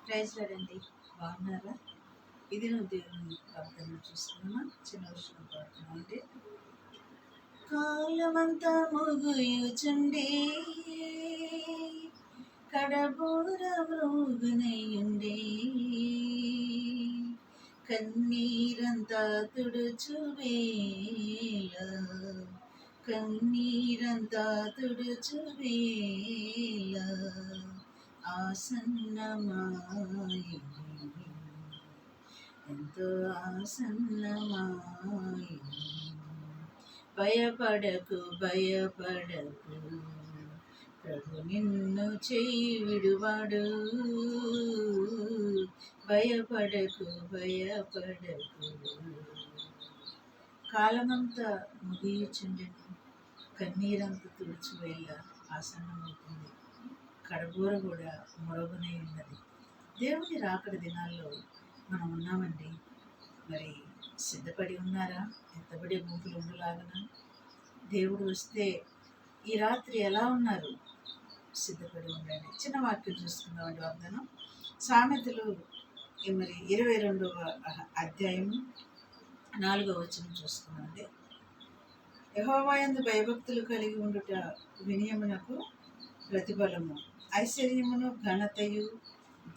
Praise లాడండి. బాగున్నారా? ఇది నువ్వు దేవుని ప్రార్థన చూసుకున్నా చిన్న విషయం ప్రార్థన అంటే కాలమంతా ముగుయుచుండే కడబూర మృగునయుండే కన్నీరంతా తుడుచువేళ కన్నీరంతా తుడుచువేళ ఆసన్నమాయి ఎంతో ఆసన్నమాయి భయపడకు భయపడకు ప్రభు నిన్ను చేయి విడువాడు భయపడకు భయపడకు కాలమంతా ముగియుచుండెను కన్నీరంతా తుడిచివేళ ఆసన్నమవుతుంది కడబూర కూడా మొరగునే ఉన్నది. దేవుని రాకడ దినాల్లో మనం ఉన్నామండి. మరి సిద్ధపడి ఉన్నారా? ఎత్తబడే గుంపులు ఉండలాగన దేవుడు వస్తే ఈ రాత్రి ఎలా ఉన్నారు? సిద్ధపడి ఉండండి. చిన్న వాక్యం చూసుకుందామండి. వాగ్దానం సామెతలు మరి 22వ అధ్యాయము 4వ వచనం చూసుకున్నామండి. యెహోవా యందు భయభక్తులు కలిగి ఉండుట వినయమునకు ప్రతిఫలము, ఐశ్వర్యమును ఘనతయు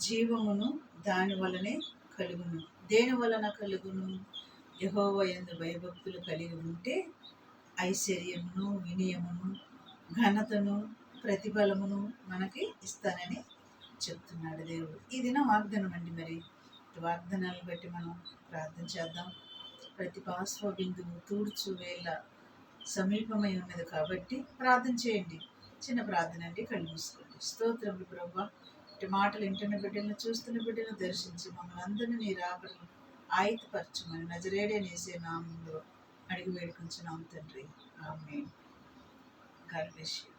జీవమును దాని వలనే కలుగును. దేని వలన కలుగును? యెహోవా యందు భయభక్తులు కలిగి ఉంటే ఐశ్వర్యమును వినయమును ఘనతను ప్రతిఫలమును మనకి ఇస్తానని చెప్తున్నాడు దేవుడు. ఈ దినం వాగ్దానం అండి. మరి వాగ్దానాలను బట్టి మనం ప్రార్థన చేద్దాం. ప్రతి బాష్ప బిందువు తూడ్చు వేళ సమీపమై ఉన్నది కాబట్టి ప్రార్థన చేయండి. చిన్న ప్రార్థన అండి. కళ్ళు మూసుకోండి. స్తోత్రములు ప్రభువా, ఇటు మాటలు వింటున్న బిడ్డలను చూస్తున్న బిడ్డలను దర్శించి మమ్మల్ని అందరినీ నీ రాకడను ఆయుధపరచమని నజరేయుడైన యేసే నామములో అడిగి వేడుకొంచున్నాము తండ్రి. ఆమేన్. God bless you.